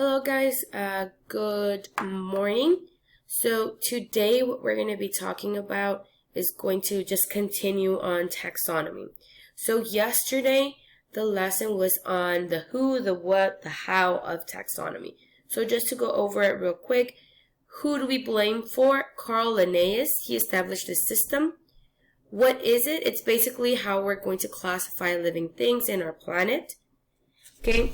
Hello guys, good morning. So today what we're going to be talking about is going to just continue on taxonomy. So yesterday the lesson was on the who, the what, the how of taxonomy. So just to go over it real quick, who do we blame for? Carl Linnaeus. He established a system. What is it? It's basically how we're going to classify living things in our planet. Okay,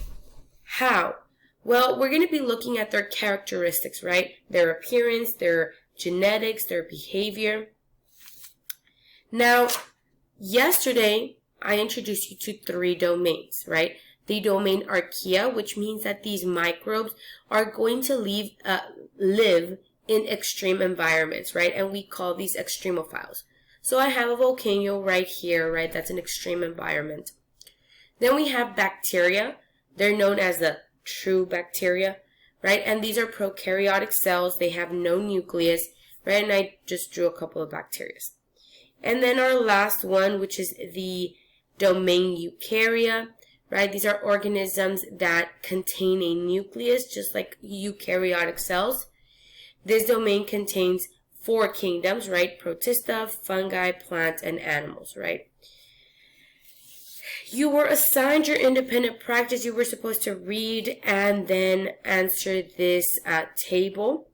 how? Well, we're going to be looking at their characteristics, right? Their appearance, their genetics, their behavior. Now, yesterday, I introduced you to 3 domains, right? The domain archaea, which means that these microbes are going to live in extreme environments, right? And we call these extremophiles. So I have a volcano right here, right? That's an extreme environment. Then we have bacteria. They're known as the true bacteria, right? And these are prokaryotic cells. They have no nucleus, right? And I just drew a couple of bacteria. And then our last one, which is the domain eukarya, right? These are organisms that contain a nucleus, just like eukaryotic cells. This domain contains 4 kingdoms, right? Protista, fungi, plants, and animals, right? You were assigned your independent practice. You were supposed to read and then answer this table.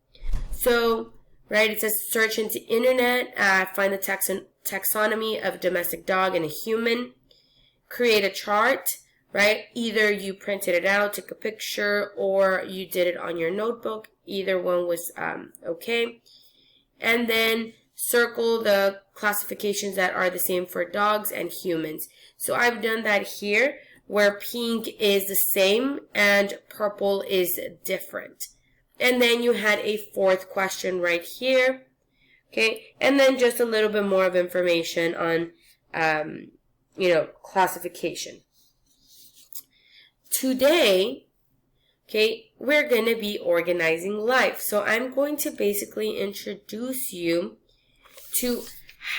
So, right, it says search into internet, find the taxonomy of a domestic dog and a human, create a chart, right? Either you printed it out, took a picture, or you did it on your notebook. Either one was okay. And then circle the classifications that are the same for dogs and humans. So I've done that here, where pink is the same and purple is different. And then you had a 4th question right here. Okay, and then just a little bit more of information on, classification. Today, okay, we're going to be organizing life. So I'm going to basically introduce you to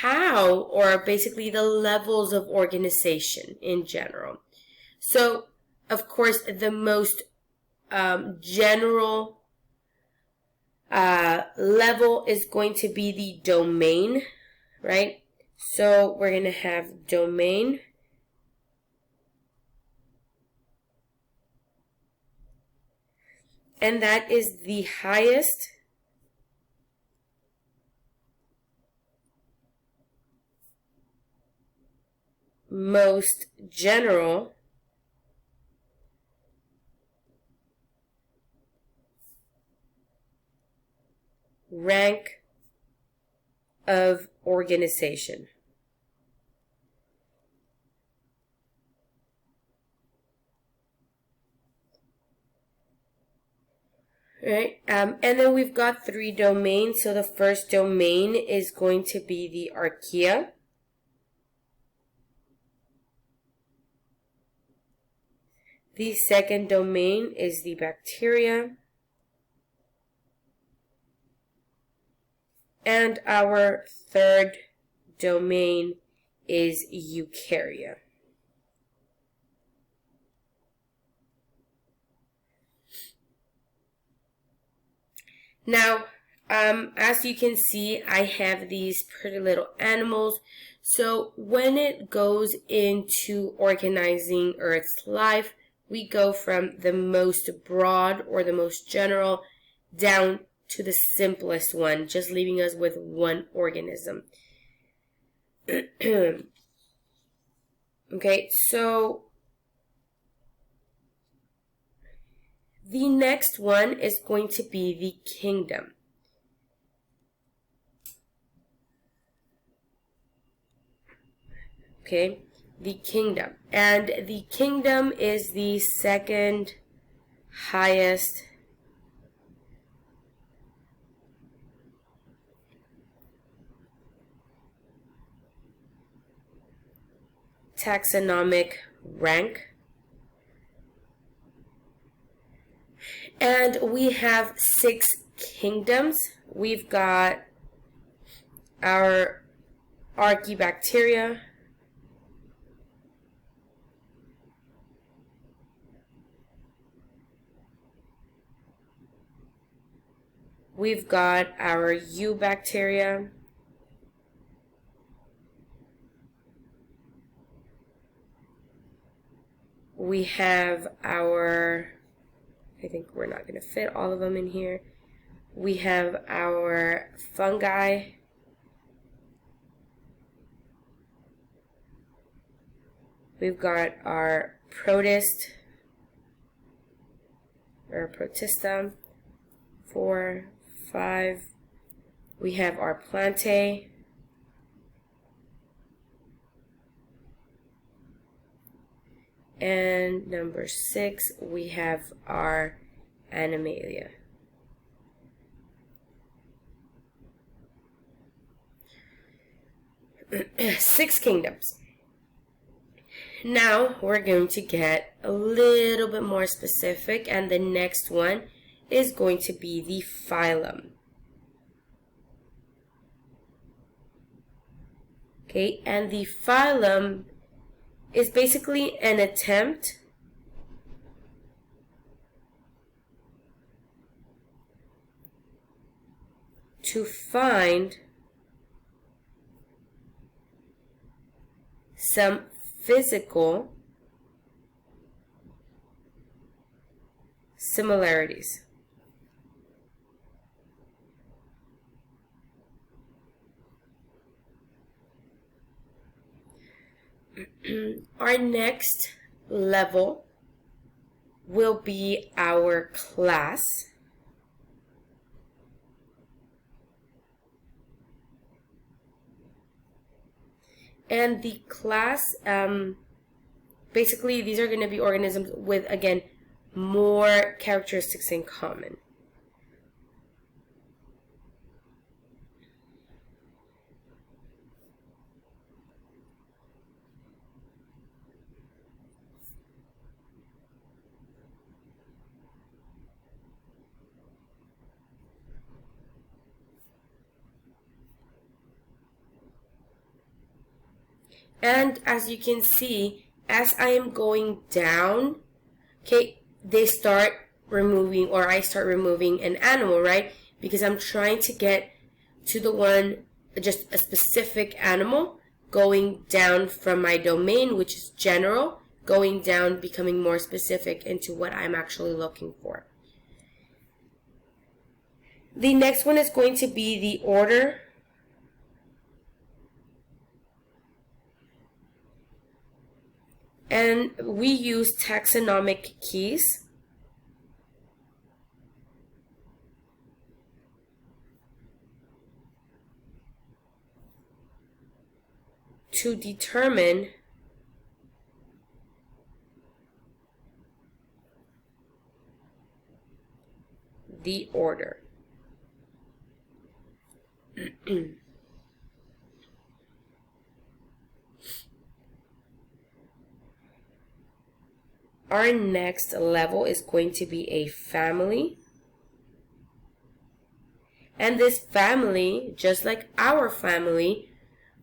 how, or basically the levels of organization in general. So, of course, the most general level is going to be the domain, right? So we're going to have domain. And that is the highest most general rank of organization. Right, and then we've got 3 domains. So the first domain is going to be the archaea. The second domain is the bacteria. And our 3rd domain is eukarya. Now, as you can see, I have these pretty little animals. So when it goes into organizing Earth's life, we go from the most broad or the most general down to the simplest one, just leaving us with one organism. Okay, so the next one is going to be the kingdom. Okay, the kingdom. And the kingdom is the second highest taxonomic rank. And we have 6 kingdoms. We've got our Archaebacteria, we've got our eubacteria. We have our, I think we're not going to fit all of them in here. We have our fungi. We've got our protist, or protista, 4, 5. We have our plantae. And number 6, we have our animalia. Six kingdoms. Now we're going to get a little bit more specific, and the next one is going to be the phylum. Okay, and the phylum is basically an attempt to find some physical similarities. Our next level will be our class. And the class, basically these are going to be organisms with, again, more characteristics in common. And as you can see, as I am going down, okay, they start removing, or I start removing an animal, right? Because I'm trying to get to the one, just a specific animal, going down from my domain, which is general, going down, becoming more specific into what I'm actually looking for. The next one is going to be the order. And we use taxonomic keys to determine the order. Our next level is going to be a family. And this family, just like our family,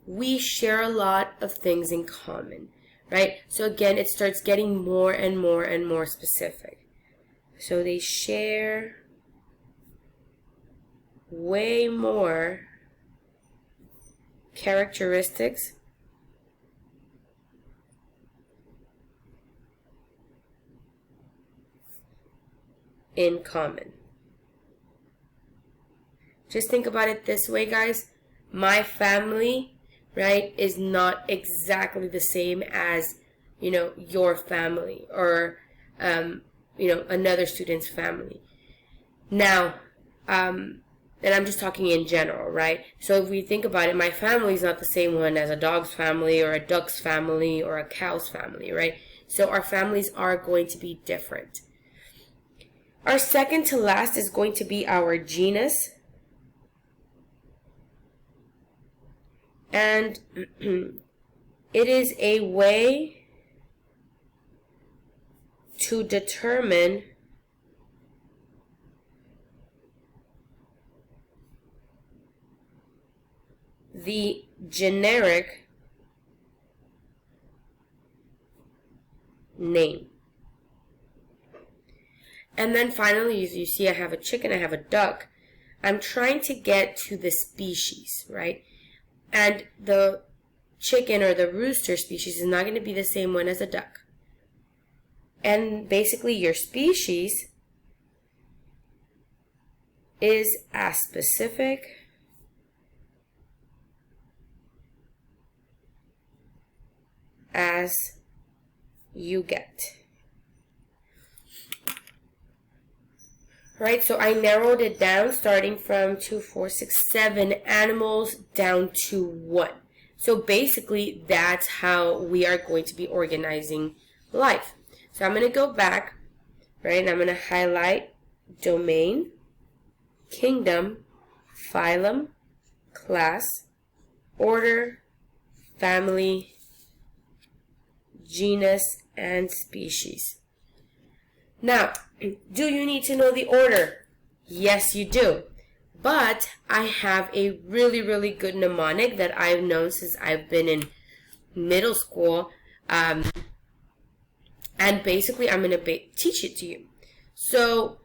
we share a lot of things in common, right? So again, it starts getting more and more and more specific. So they share way more characteristics in common. Just think about it this way, guys. My family, right, is not exactly the same as, your family, or, another student's family. Now, and I'm just talking in general, right? So if we think about it, my family is not the same one as a dog's family, or a duck's family, or a cow's family, right? So our families are going to be different. Our second to last is going to be our genus. And it is a way to determine the generic name. And then finally, as you see, I have a chicken, I have a duck. I'm trying to get to the species, right? And the chicken or the rooster species is not going to be the same one as a duck. And basically your species is as specific as you get. Right, so I narrowed it down starting from 2, 4, 6, 7 animals down to 1. So basically that's how we are going to be organizing life. So I'm going to go back, right, and I'm going to highlight domain, kingdom, phylum, class, order, family, genus, and species. Now, do you need to know the order? Yes, you do. But I have a really, really good mnemonic that I've known since I've been in middle school. And basically, I'm going to teach it to you. So,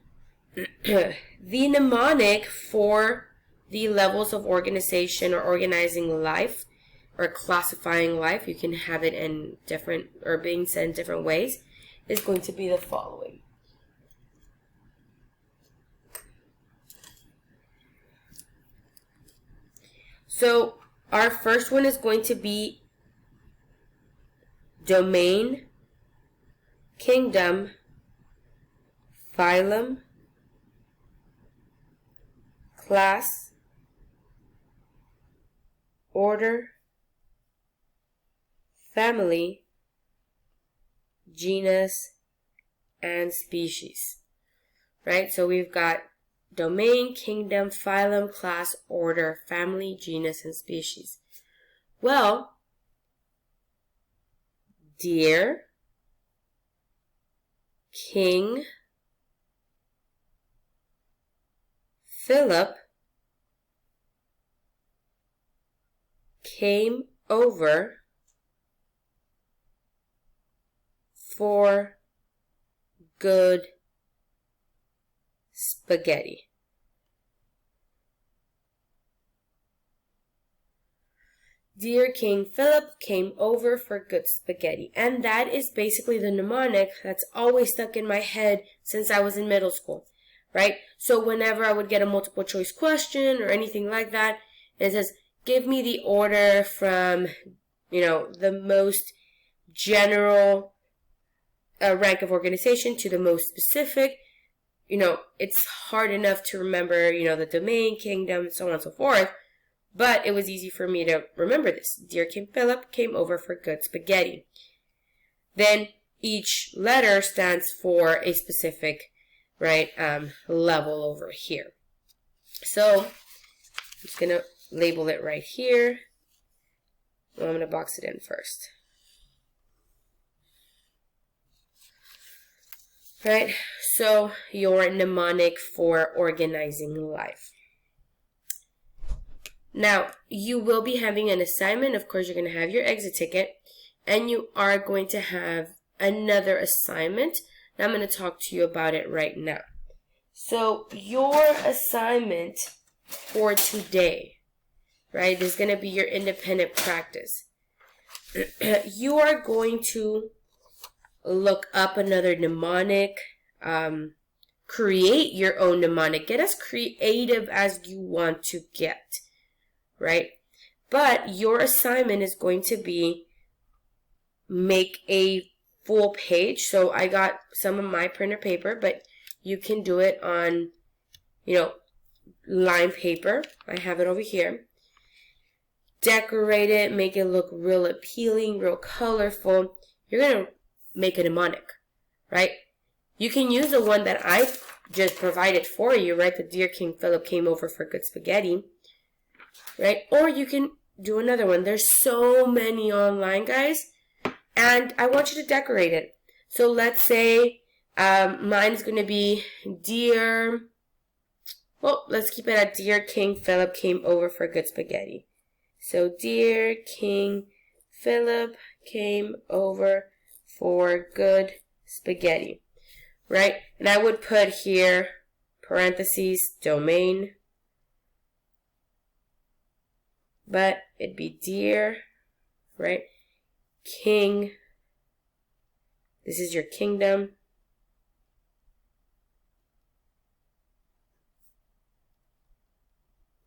the mnemonic for the levels of organization or organizing life or classifying life, you can have it in different, or being said in different ways, is going to be the following. So our first one is going to be domain, kingdom, phylum, class, order, family, genus, and species. Right? So we've got domain, kingdom, phylum, class, order, family, genus, and species. Well, deer, King Philip came over for good spaghetti. Dear King Philip came over for good spaghetti. And that is basically the mnemonic that's always stuck in my head since I was in middle school, right? So whenever I would get a multiple choice question or anything like that, it says, give me the order from, the most general rank of organization to the most specific. It's hard enough to remember, the domain, kingdom, so on and so forth. But it was easy for me to remember this. Dear King Philip came over for good spaghetti. Then each letter stands for a specific, level over here. So I'm just going to label it right here. I'm going to box it in first. Right, so your mnemonic for organizing life. Now, you will be having an assignment. Of course, you're going to have your exit ticket, and you are going to have another assignment. And I'm going to talk to you about it right now. So, your assignment for today, right, is going to be your independent practice. You are going to look up another mnemonic, create your own mnemonic. Get as creative as you want to get. Right? But your assignment is going to be make a full page. So I got some of my printer paper, but you can do it on, lined paper. I have it over here. Decorate it, make it look real appealing, real colorful. You're going to make a mnemonic, right? You can use the one that I just provided for you, right? The Dear King Philip came over for good spaghetti. Right? Or you can do another one. There's so many online, guys. And I want you to decorate it. So let's say mine is going to be let's keep it at Dear King Philip came over for good spaghetti. So Dear King Philip came over for good spaghetti. Right? And I would put here, parentheses, domain, but it'd be dear, right? King. This is your kingdom.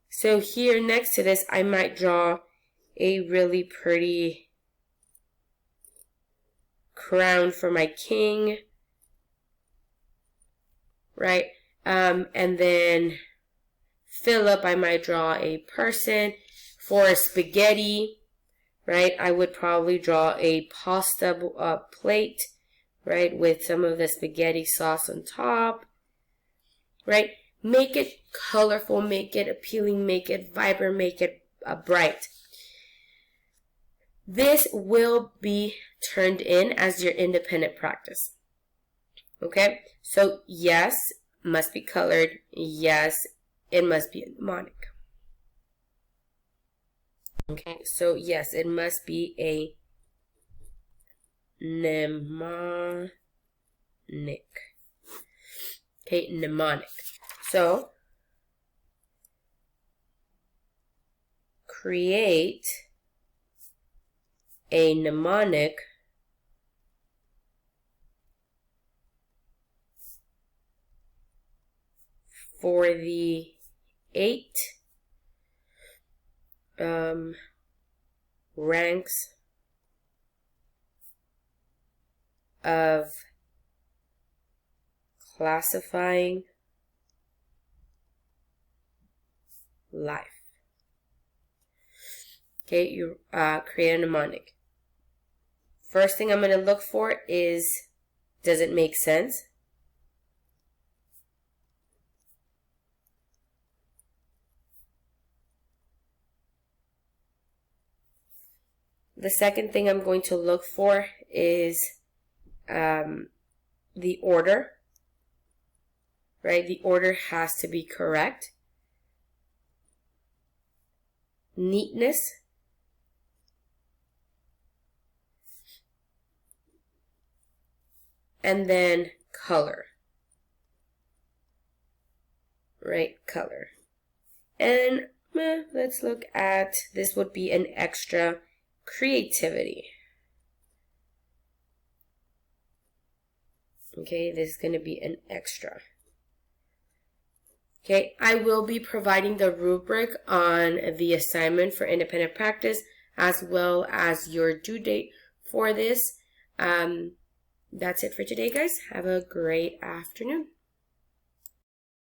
So here next to this, I might draw a really pretty crown for my king, right? And then Philip, I might draw a person. For spaghetti, right, I would probably draw a pasta plate, right, with some of the spaghetti sauce on top, right? Make it colorful, make it appealing, make it vibrant, make it bright. This will be turned in as your independent practice. Okay, so yes, must be colored. Yes, it must be a mnemonic. Okay, so yes, it must be a mnemonic. Okay, mnemonic. So, create a mnemonic for the 8 ranks of classifying life. Okay, you create a mnemonic. First thing I'm going to look for is, does it make sense? The second thing I'm going to look for is the order, right? The order has to be correct. Neatness. And then color, right? Color. And let's look at, this would be an extra, creativity. Okay, this is going to be an extra. Okay, I will be providing the rubric on the assignment for independent practice as well as your due date for this. That's it for today, guys. Have a great afternoon.